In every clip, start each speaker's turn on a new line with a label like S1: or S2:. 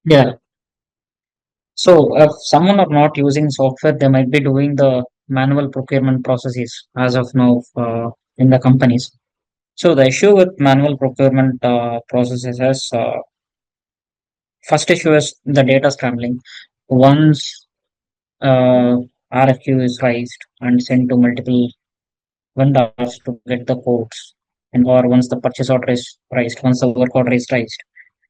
S1: Yeah. So if someone are not using software, they might be doing the manual procurement processes as of now in the companies. So the issue with manual procurement processes is first issue is the data scrambling. Once RFQ is raised and sent to multiple vendors to get the quotes, and or once the purchase order is raised, once the work order is raised,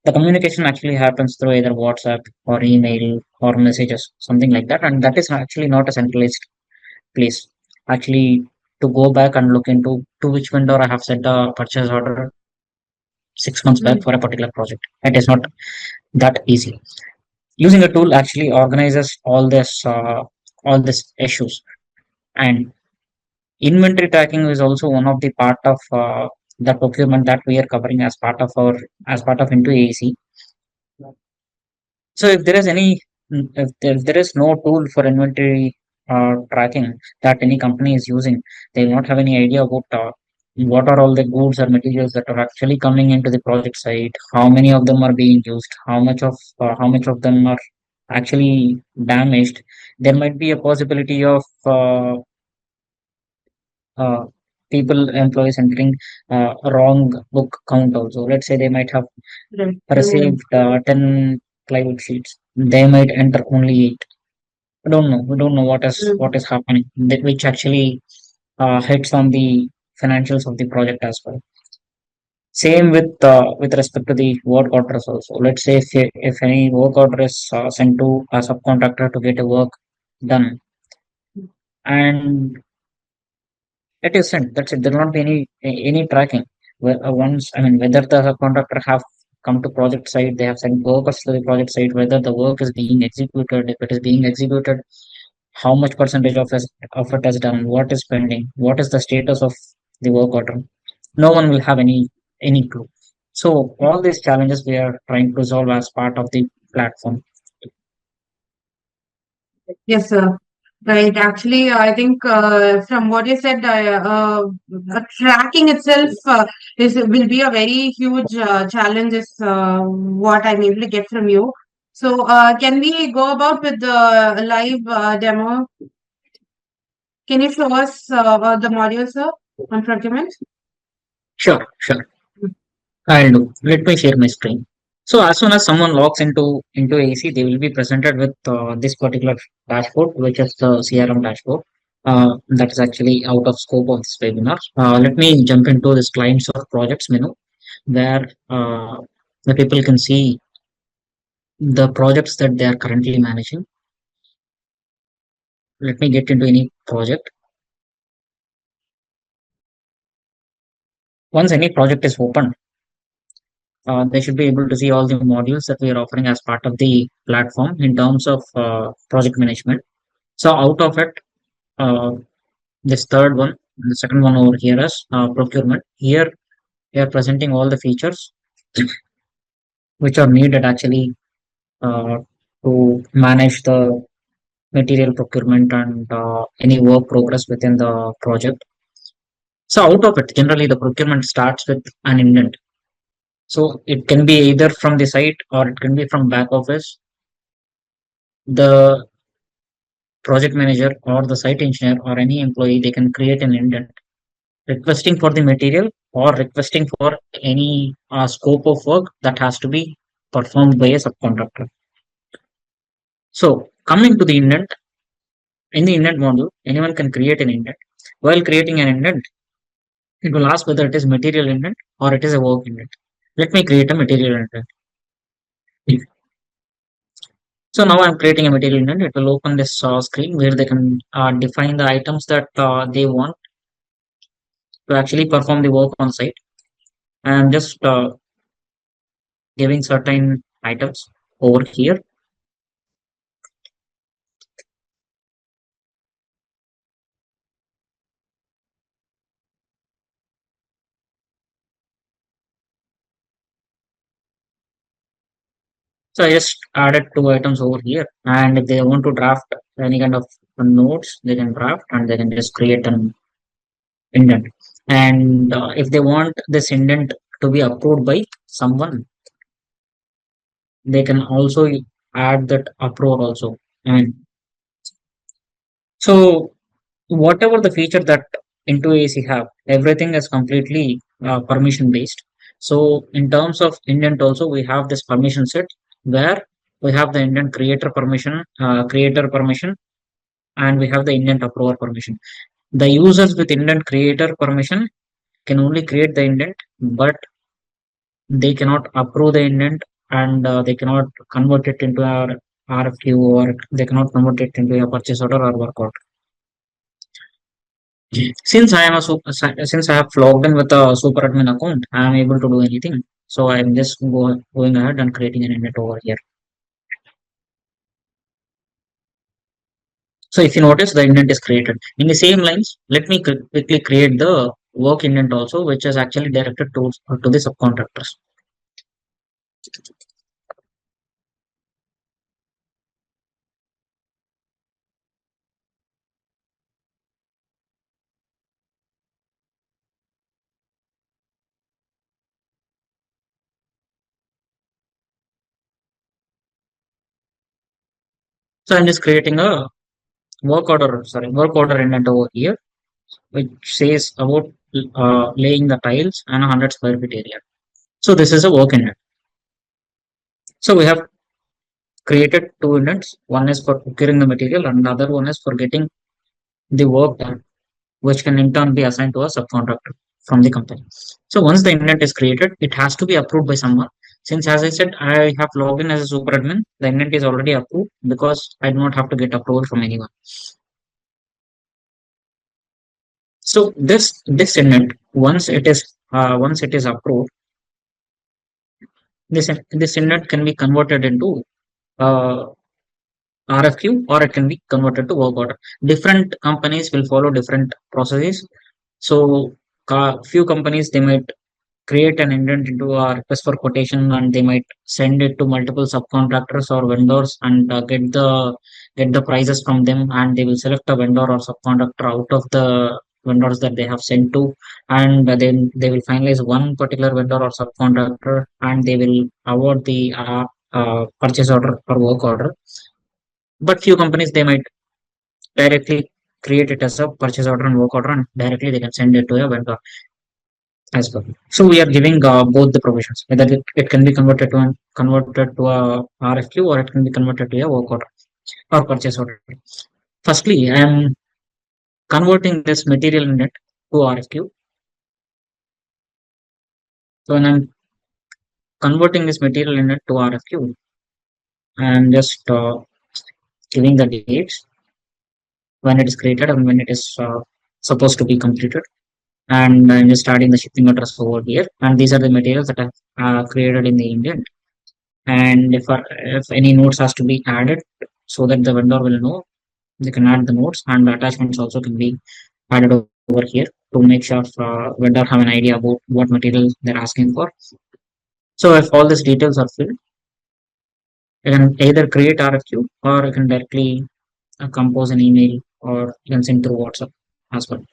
S1: the communication actually happens through either WhatsApp or email or messages, something like that, and that is actually not a centralized place. Actually, to go back and look into to which vendor I have sent a purchase order 6 months back
S2: Mm.
S1: for a particular project, it is not that easy. Using a tool actually organizes all these issues, and inventory tracking is also one of the part of the procurement that we are covering as part of our as part of into AEC. So if there is any if there is no tool for inventory tracking that any company is using, they will not have any idea about what are all the goods or materials that are actually coming into the project site, how many of them are being used, how much of them are actually damaged. There might be a possibility of uh, people employees entering a wrong book count also. Let's say they might have
S2: Right. Mm.
S1: received 10 plywood sheets, they might enter only 8. We don't know
S2: Mm.
S1: what is happening, which actually hits on the financials of the project as well. Same with respect to the work orders also. Let's say if any work order is sent to a subcontractor to get a work done, and it is sent. That's it. There will not be any tracking. Once, I mean, whether the contractor have come to project site, they have sent workers to the project site. Whether the work is being executed, if it is being executed, how much percentage of it is done, what is pending, what is the status of the work order. No one will have any clue. So all these challenges we are trying to resolve as part of the platform.
S2: Yes, sir. Right. Actually, I think from what you said, tracking itself is will be a very huge challenge. Is what I'm able to get from you. So, can we go about with the live demo? Can you show us the module, sir, on procurement?
S1: Sure, sure. I'll do. Let me share my screen. So as soon as someone logs into AC, they will be presented with this particular dashboard, which is the CRM dashboard. That is actually out of scope of this webinar. Let me jump into this clients or projects menu, where the people can see the projects that they are currently managing. Let me get into any project. Once any project is open, they should be able to see all the modules that we are offering as part of the platform in terms of project management. So out of it, uh, this third one, the second one over here is procurement. Here we are presenting all the features which are needed actually uh, to manage the material procurement and any work progress within the project. So out of it, generally the procurement starts with an indent. So it can be either from the site or it can be from back office. The project manager or the site engineer or any employee, they can create an indent requesting for the material or requesting for any scope of work that has to be performed by a subcontractor. So coming to the indent, in the indent module, anyone can create an indent. While creating an indent, it will ask whether it is material indent or it is a work indent. Let me create a material indent. So now I'm creating a material indent. It will open this screen where they can define the items that they want to actually perform the work on site. I'm just giving certain items over here. So I just added two items over here, and if they want to draft any kind of notes, they can draft and they can just create an indent. And if they want this indent to be approved by someone, they can also add that approval also. I mean, so whatever the feature that into AC have, everything is completely permission based. So in terms of indent also, we have this permission set where we have the indent creator permission, and we have the indent approver permission. The users with indent creator permission can only create the indent, but they cannot approve the indent, and they cannot convert it into a RFQ, or they cannot convert it into a purchase order or work order. Since since I have logged in with a super admin account, I am able to do anything. So I'm just going ahead and creating an indent over here. So if you notice, the indent is created. In the same lines, let me quickly create the work indent also, which is actually directed to the subcontractors. So I'm just creating a work order indent over here, which says about laying the tiles and 100 square feet area. So this is a work indent. So we have created two indents. One is for procuring the material, and the other one is for getting the work done, which can in turn be assigned to a subcontractor from the company. So once the indent is created, it has to be approved by someone. Since, as I said, I have logged in as a super admin, the indent is already approved because I do not have to get approval from anyone. So this indent, once it is approved, this indent can be converted into uh, RFQ, or it can be converted to work order. Different companies will follow different processes. So few companies, they might create an indent into a request for quotation, and they might send it to multiple subcontractors or vendors, and get the prices from them, and they will select a vendor or subcontractor out of the vendors that they have sent to, and then they will finalize one particular vendor or subcontractor, and they will award the purchase order or work order. But few companies, they might directly create it as a purchase order and work order, and directly they can send it to a vendor as well. So we are giving both the provisions, whether it can be converted to a RFQ, or it can be converted to a work order or purchase order. Firstly, I am converting this material index to RFQ. So when I'm converting this material index to RFQ, I am just giving the dates when it is created and when it is supposed to be completed. And I'm just adding the shipping address over here. And these are the materials that I've created in the indent. And if any notes has to be added, so that the vendor will know, they can add the notes, and the attachments also can be added over here to make sure vendor have an idea about what materials they're asking for. So if all these details are filled, you can either create RFQ, or you can directly compose an email, or you can send through WhatsApp as well.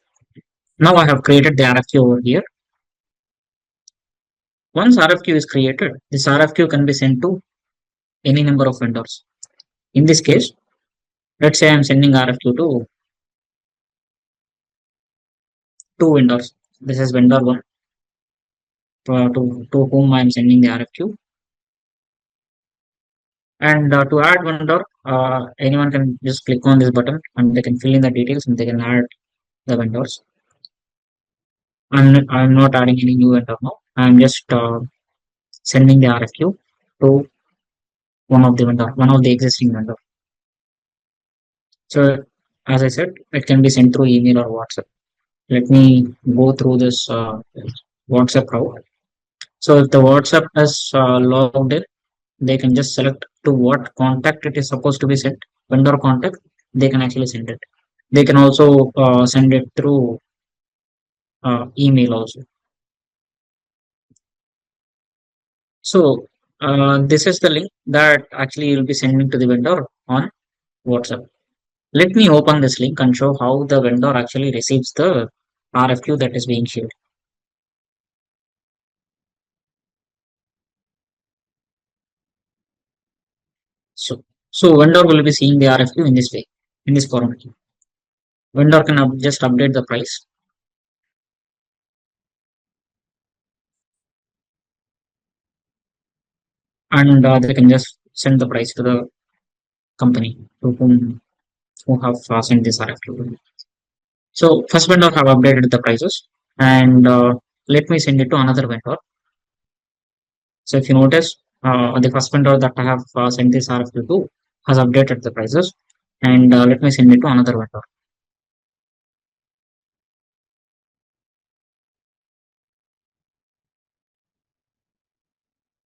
S1: Now I have created the RFQ over here. Once RFQ is created, this RFQ can be sent to any number of vendors. In this case, let's say I'm sending RFQ to two vendors. This is vendor one, to whom I'm sending the RFQ. And to add vendor, anyone can just click on this button, and they can fill in the details, and they can add the vendors. I'm not adding any new vendor now. I'm just sending the RFQ to one of the existing vendor. So as I said, it can be sent through email or WhatsApp. Let me go through this WhatsApp route. So if the WhatsApp is logged in, they can just select to what contact it is supposed to be sent, vendor contact, they can actually send it. They can also send it through email also. So this is the link that actually you'll be sending to the vendor on WhatsApp. Let me open this link and show how the vendor actually receives the RFQ that is being shared. So vendor will be seeing the RFQ in this way, in this format. Vendor can just update the price, and they can just send the price to the company to who have sent this RFQ. So first vendor have updated the prices, and let me send it to another vendor. So if you notice, the first vendor that I have sent this RFQ to has updated the prices, and let me send it to another vendor.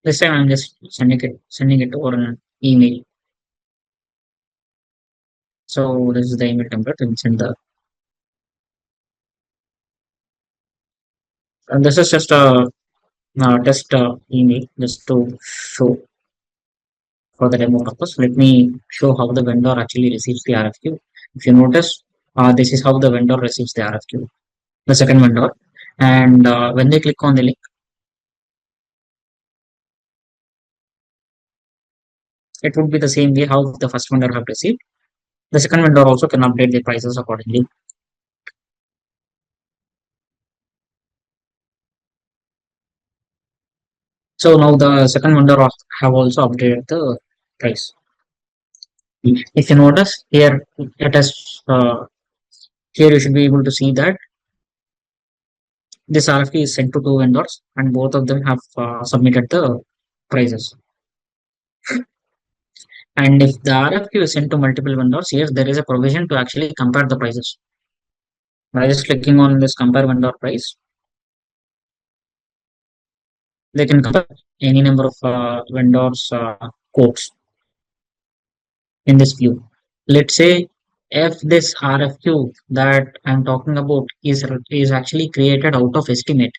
S1: This time I'm just sending it over an email. So this is the email template. And send the and this is just a test email just to show for the demo purpose. Let me show how the vendor actually receives the RFQ. If you notice, this is how the vendor receives the RFQ, the second vendor. And when they click on the link, it would be the same way how the first vendor have received. The second vendor also can update the prices accordingly. So now the second vendor have also updated the price. If you notice here, it is here you should be able to see that this RFQ is sent to two vendors, and both of them have submitted the prices. And if the RFQ is sent to multiple vendors, yes, there is a provision to actually compare the prices. By just clicking on this compare vendor price, they can compare any number of vendors' quotes in this view. Let's say if this RFQ that I'm talking about is actually created out of estimate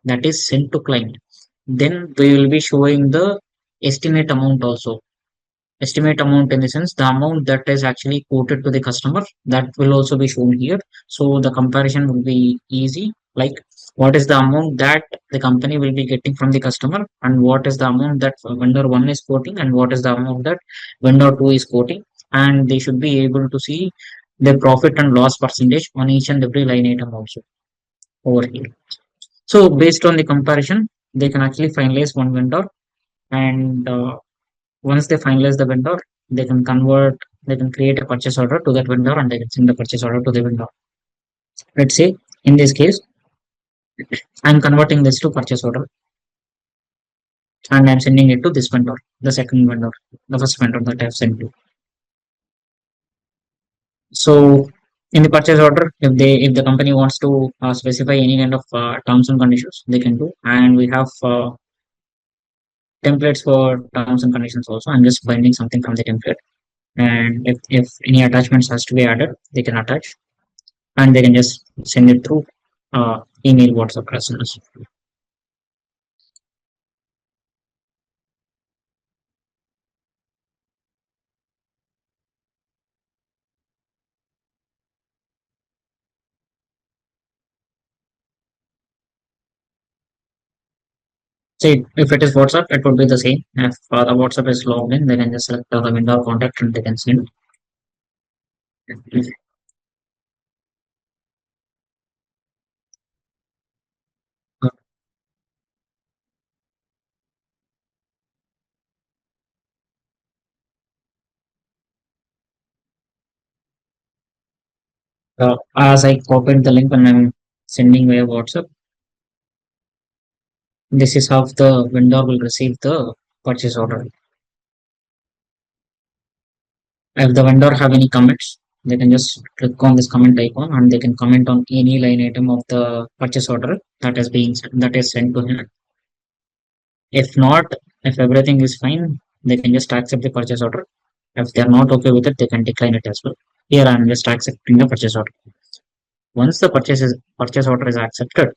S1: that is sent to client, then we will be showing the estimate amount also. Estimate amount in the sense the amount that is actually quoted to the customer, that will also be shown here. So the comparison will be easy, like what is the amount that the company will be getting from the customer, and what is the amount that vendor 1 is quoting, and what is the amount that vendor 2 is quoting, and they should be able to see the profit and loss percentage on each and every line item also over here. So based on the comparison, they can actually finalize one vendor, and once they finalize the vendor, they can create a purchase order to that vendor, and they can send the purchase order to the vendor. Let's say in this case, I'm converting this to purchase order, and I'm sending it to this vendor, the second vendor, the first vendor that I've sent to. So in the purchase order, if the company wants to specify any kind of terms and conditions, they can do, and we have templates for terms and conditions also. I'm just binding something from the template, and if any attachments has to be added, they can attach, and they can just send it through email, WhatsApp customers. See, if it is WhatsApp, it would be the same. If the WhatsApp is logged in, they can just select the window contact and they can send. As I copied the link and I'm sending via WhatsApp, this is how the vendor will receive the purchase order. If the vendor have any comments, they can just click on this comment icon and they can comment on any line item of the purchase order that is sent to him. If not, if everything is fine, they can just accept the purchase order. If they are not okay with it, they can decline it as well. Here I am just accepting the purchase order. Once the purchase order is accepted,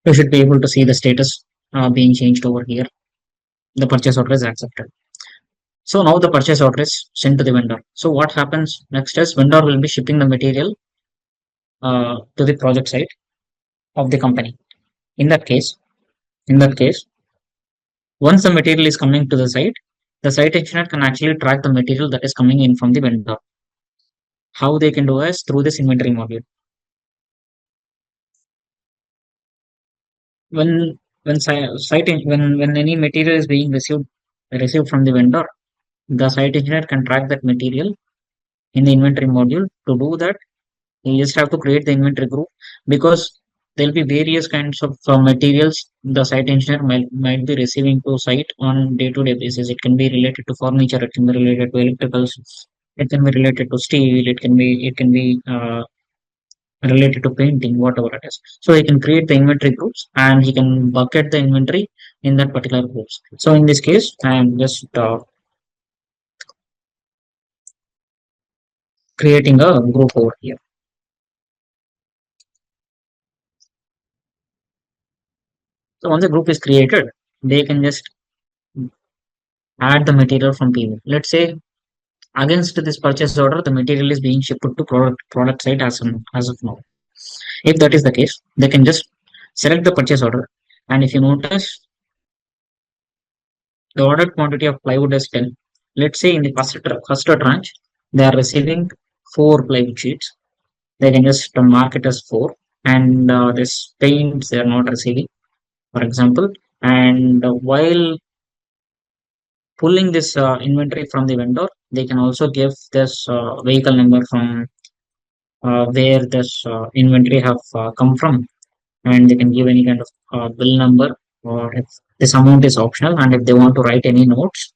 S1: you should be able to see the status being changed over here. The purchase order is accepted. So now the purchase order is sent to the vendor. So what happens next is vendor will be shipping the material to the project site of the company. In that case, Once the material is coming to the site engineer can actually track the material that is coming in from the vendor. How they can do is through this inventory module. When any material is being received from the vendor, the site engineer can track that material in the inventory module. To do that, you just have to create the inventory group, because there'll be various kinds of materials the site engineer might be receiving to site on day-to-day basis. It can be related to furniture, it can be related to electricals, it can be related to steel, it can be related to painting, whatever it is. So he can create the inventory groups and he can bucket the inventory in that particular groups. So in this case, I am just creating a group over here. So once a group is created, they can just add the material from PV. Let's say against this purchase order, the material is being shipped to product site as of now. If that is the case, they can just select the purchase order. And if you notice, the ordered quantity of plywood is 10. Let's say in the first tranche, they are receiving 4 plywood sheets. They can just mark it as 4. And this paint they are not receiving, for example. And while pulling this inventory from the vendor, they can also give this vehicle number from where this inventory have come from, and they can give any kind of bill number, or if this amount is optional, and if they want to write any notes,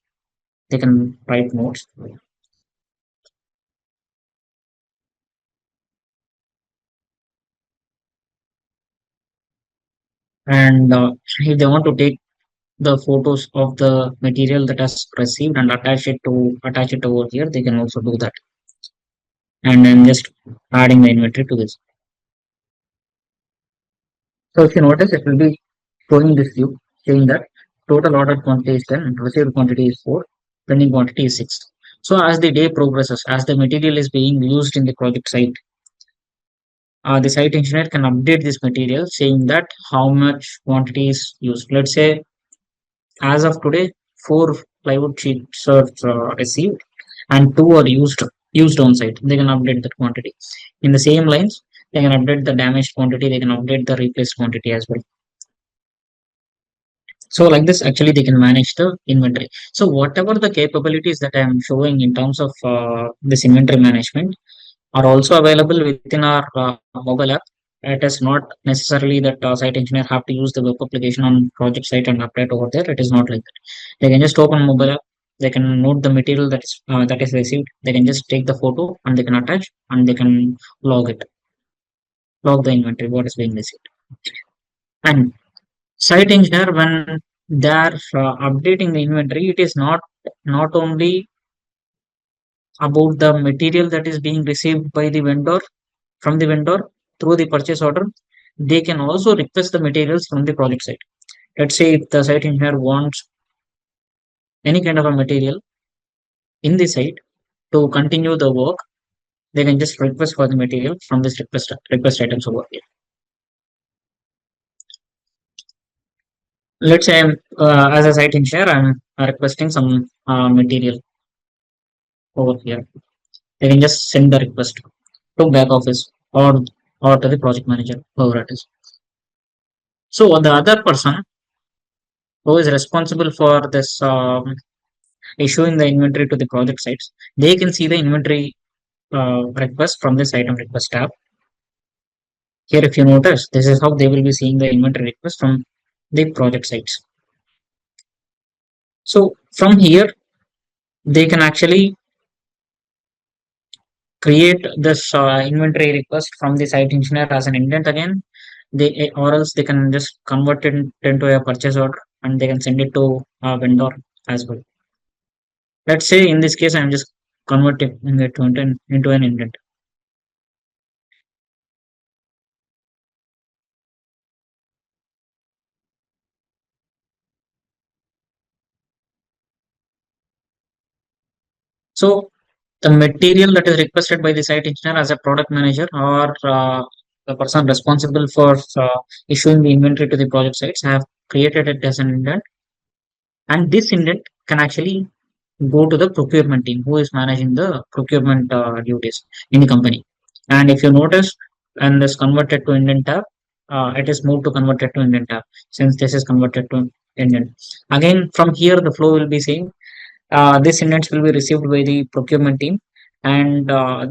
S1: they can write notes. And if they want to take the photos of the material that has received and attach it over here, they can also do that. And then just adding the inventory to this. So if you notice, it will be showing this view saying that total ordered quantity is 10, received quantity is 4, pending quantity is 6. So as the day progresses, as the material is being used in the project site, the site engineer can update this material saying that how much quantity is used. Let's say as of today, 4 plywood sheets are received and 2 are used on site. They can update that quantity. In the same lines, they can update the damaged quantity, they can update the replaced quantity as well. So like this, actually, they can manage the inventory. So whatever the capabilities that I am showing in terms of this inventory management are also available within our mobile app. It is not necessarily that site engineer have to use the web application on project site and update over there. It is not like that. They can just open mobile app. They can note the material that is received. They can just take the photo and they can attach and they can log the inventory what is being received. And site engineer, when they are updating the inventory, it is not only about the material that is being received by the vendor from the vendor through the purchase order. They can also request the materials from the project site. Let's say if the site engineer wants any kind of a material in the site to continue the work, they can just request for the material from this request items over here. Let's say as a site engineer, I'm requesting some material over here. They can just send the request to back office or to the project manager, whoever it is. So the other person who is responsible for this issuing the inventory to the project sites, they can see the inventory request from this item request tab. Here, if you notice, this is how they will be seeing the inventory request from the project sites. So from here, they can actually create this inventory request from the site engineer as an indent again. Or else they can just convert it into a purchase order and they can send it to a vendor as well. Let's say in this case, I'm just converting it into an indent. So the material that is requested by the site engineer as a product manager, or the person responsible for issuing the inventory to the project sites, have created it as an indent. And this indent can actually go to the procurement team who is managing the procurement duties in the company. And if you notice, when this converted to indent tab, it is moved to converted to indent tab since this is converted to indent. Again, from here, the flow will be same. This indents will be received by the procurement team, and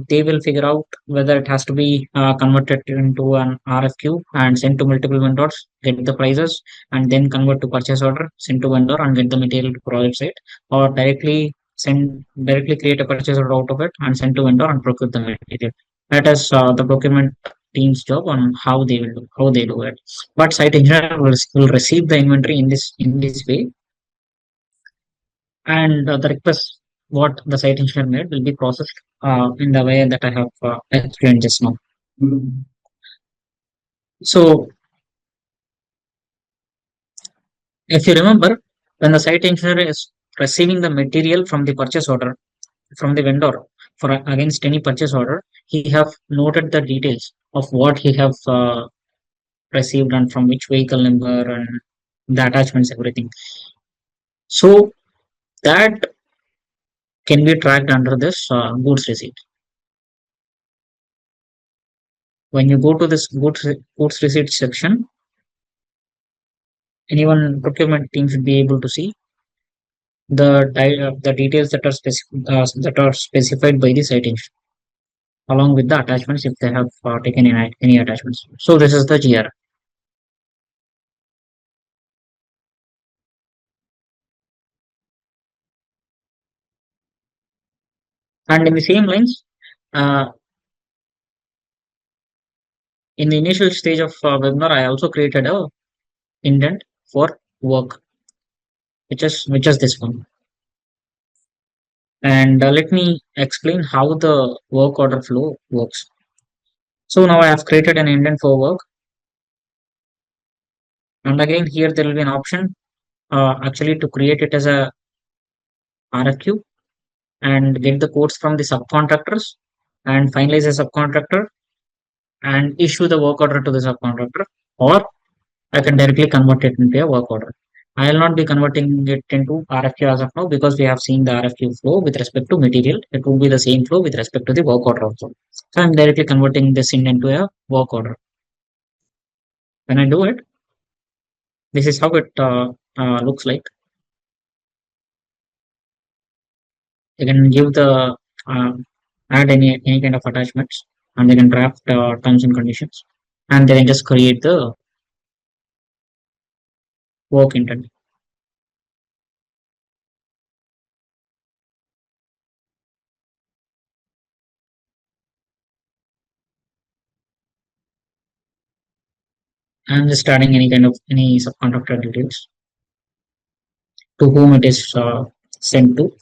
S1: they will figure out whether it has to be converted into an RFQ and sent to multiple vendors, get the prices, and then convert to purchase order, send to vendor, and get the material to project site, or directly create a purchase order out of it and send to vendor and procure the material. That is the procurement team's job on how they do it. But site engineer will receive the inventory in this way, and the request what the site engineer made will be processed in the way that I have explained just now. So, if you remember, when the site engineer is receiving the material from the purchase order from the vendor for against any purchase order, he have noted the details of what he have received and from which vehicle number and the attachments, everything. So that can be tracked under this goods receipt. When you go to this goods receipt section, anyone procurement team should be able to see the details that are specified by the site engineer, along with the attachments if they have taken any attachments. So this is the GR. And in the same lines, uh, in the initial stage of webinar, I also created a indent for work, which is this one. And let me explain how the work order flow works. So now I have created an indent for work, and again here there will be an option actually to create it as a RFQ and get the quotes from the subcontractors and finalize a subcontractor and issue the work order to the subcontractor, or I can directly convert it into a work order. I will not be converting it into RFQ as of now because we have seen the RFQ flow with respect to material. It will be the same flow with respect to the work order also. So I'm directly converting this into a work order. When I do it, this is how it looks like. You can give the uh, add any kind of attachments, and they can draft terms and conditions, and then just create the work intent. I'm just adding any subcontractor details to whom it is sent to.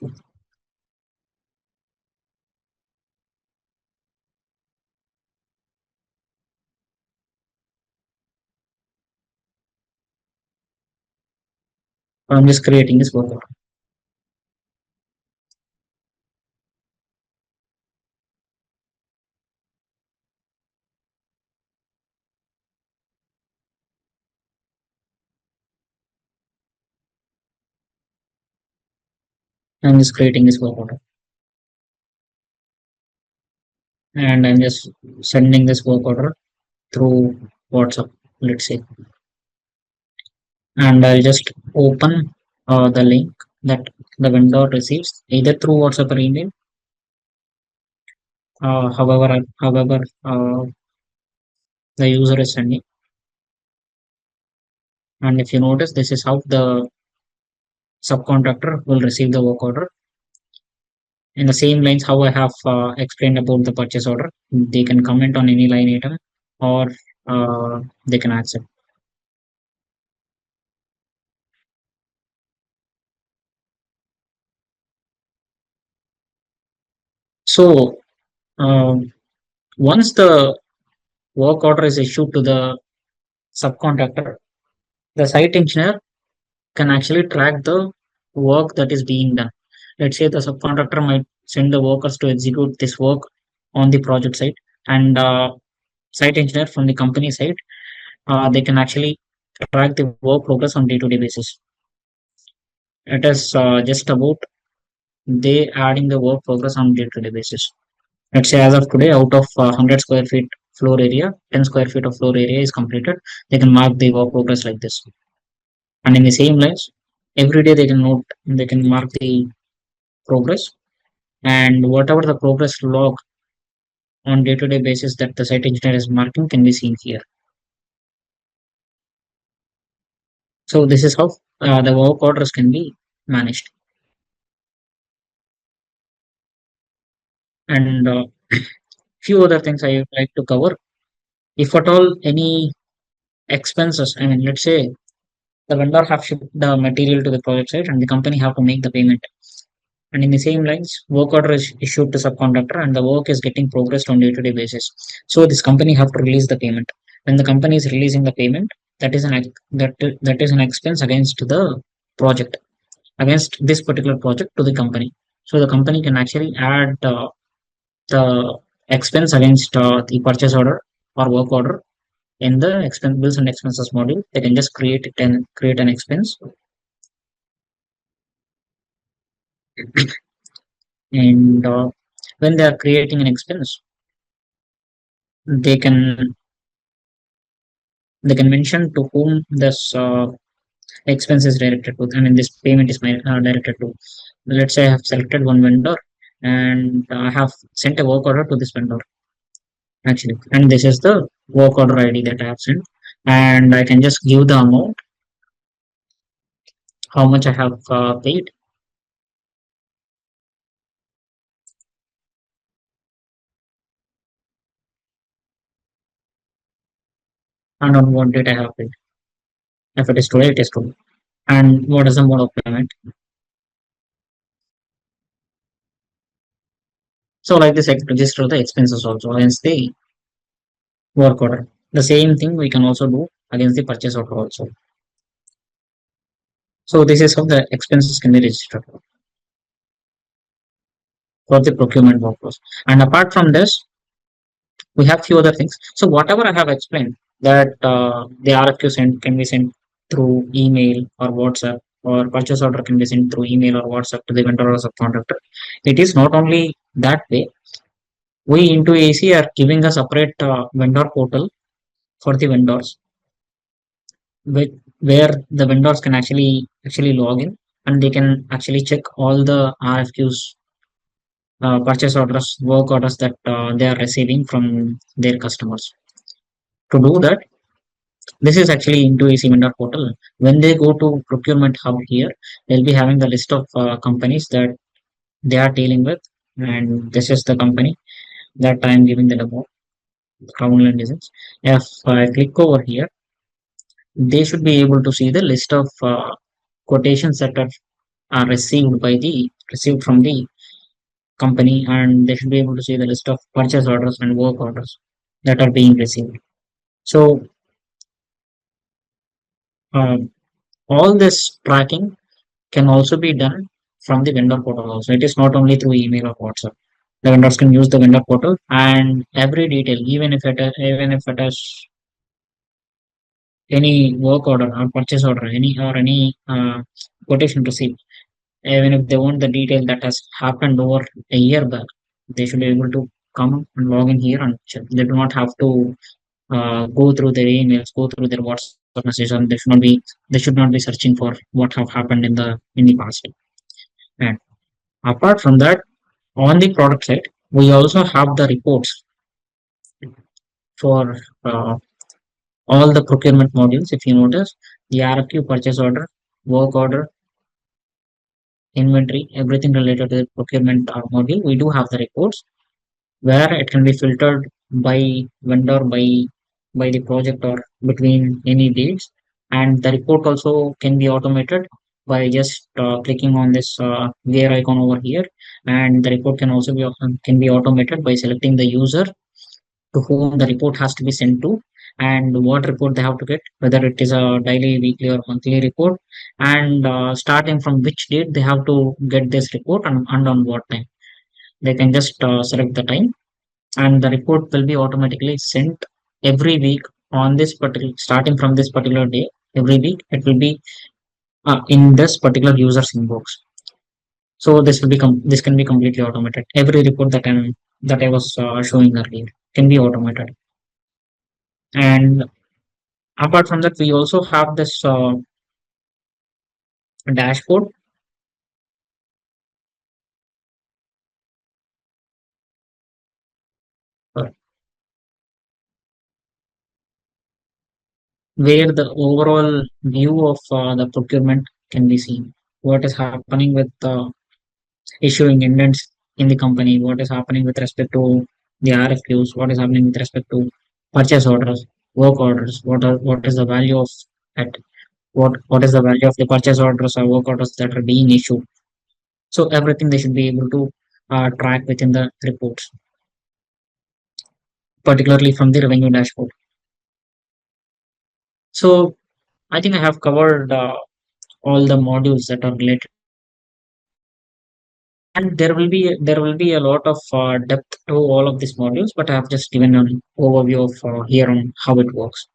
S1: I'm just creating this work order. I'm just creating this work order, and I'm just sending this work order through WhatsApp, let's say, and I'll just open the link that the vendor receives either through WhatsApp or email. However, the user is sending. And if you notice, this is how the subcontractor will receive the work order. In the same lines, how I have explained about the purchase order, they can comment on any line item or they can accept. So once the work order is issued to the subcontractor, the site engineer can actually track the work that is being done. Let's say the subcontractor might send the workers to execute this work on the project site, and site engineer from the company side, they can actually track the work progress on day-to-day basis. It is just about they adding the work progress on day-to-day basis. Let's say as of today, out of 100 square feet floor area, 10 square feet of floor area is completed. They can mark the work progress like this. And in the same lines, every day they can mark the progress, and whatever the progress log on day-to-day basis that the site engineer is marking can be seen here. So this is how the work orders can be managed. And few other things I would like to cover. If at all any expenses, I mean, let's say the vendor have shipped the material to the project site and the company have to make the payment. And in the same lines, work order is issued to subcontractor and the work is getting progressed on day-to-day basis. So this company have to release the payment. When the company is releasing the payment, that is that is an expense against the project, against this particular project to the company. So the company can actually add the expense against the purchase order or work order in the expense bills and expenses module. They can just create it and create an expense, and when they are creating an expense, they can mention to whom this expense is directed to. I mean, this payment is directed to. Let's say I have selected one vendor and I have sent a work order to this vendor actually, and this is the work order ID that I have sent, and I can just give the amount, how much I have paid, and on what date I have paid. If it is today, it is today. And what is the mode of payment? So like this, I can register the expenses also against the work order. The same thing we can also do against the purchase order also. So this is how the expenses can be registered for the procurement workflows. And apart from this, we have few other things. So whatever I have explained, that the RFQ can be sent through email or WhatsApp, or purchase order can be sent through email or WhatsApp to the vendor or subcontractor. It is not only that way. We into AC are giving a separate vendor portal for the vendors, with where the vendors can actually log in, and they can actually check all the RFQs, purchase orders, work orders that they are receiving from their customers. To do that, this is actually into a vendor portal. When they go to procurement hub here, they'll be having the list of companies that they are dealing with, and this is the company that I am giving the demo, Crown Land Designs. If I click over here, they should be able to see the list of quotations that are received from the company, and they should be able to see the list of purchase orders and work orders that are being received. So uh, all this tracking can also be done from the vendor portal also. It is not only through email or WhatsApp. The vendors can use the vendor portal, and every detail, even if it is any work order or purchase order, any quotation received, even if they want the detail that has happened over a year back, they should be able to come and log in here and check. They do not have to go through their emails, go through their WhatsApp messages, and they should not be searching for what have happened in the past. And apart from that, on the product side, we also have the reports for all the procurement modules. If you notice, the RFQ, purchase order, work order, inventory, everything related to the procurement module, we do have the reports where it can be filtered by vendor, by the project, or between any deals. And the report also can be automated by just clicking on this gear icon over here, and the report can also be automated by selecting the user to whom the report has to be sent to, and what report they have to get, whether it is a daily, weekly, or monthly report, and starting from which date they have to get this report, and on what time. They can just select the time, and the report will be automatically sent every week on this particular, starting from this particular day. Every week it will be in this particular user's inbox. So this can be completely automated. Every report that I was showing earlier can be automated. And apart from that, we also have this dashboard uh, where the overall view of the procurement can be seen. What is happening with issuing indents in the company? What is happening with respect to the RFQs? What is happening with respect to purchase orders, work orders? What is the value of that? What is the value of the purchase orders or work orders that are being issued? So everything they should be able to track within the reports, particularly from the revenue dashboard. So I think I have covered all the modules that are related, and there will be a lot of depth to all of these modules, but I have just given an overview of here on how it works.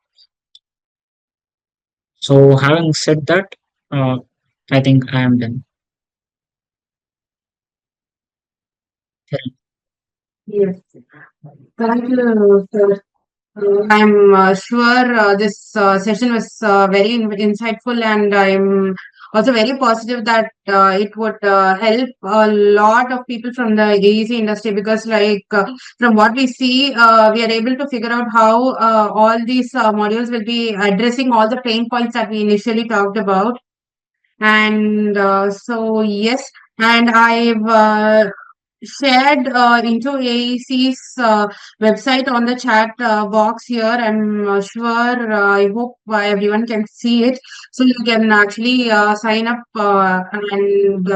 S1: So having said that, uh, I think I am done.
S2: Yes. Thank you, sir. I'm sure this session was very insightful, and I'm also very positive that it would help a lot of people from the AEC industry because, like, from what we see, we are able to figure out how all these modules will be addressing all the pain points that we initially talked about. And so, yes, and I've shared into AEC's website on the chat box here. I'm sure, I hope everyone can see it. So you can actually sign up and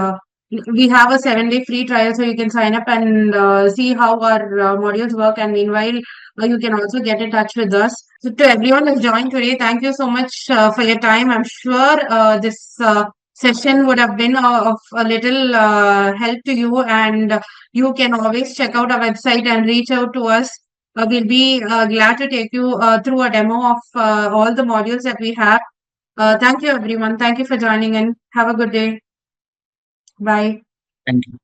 S2: we have a 7-day free trial, so you can sign up and see how our modules work. And meanwhile, you can also get in touch with us. So to everyone who's joined today, thank you so much for your time. I'm sure this session would have been of a little help to you, and you can always check out our website and reach out to us. We'll be glad to take you through a demo of all the modules that we have. Thank you, everyone. Thank you for joining in. Have a good day. Bye.
S1: Thank you.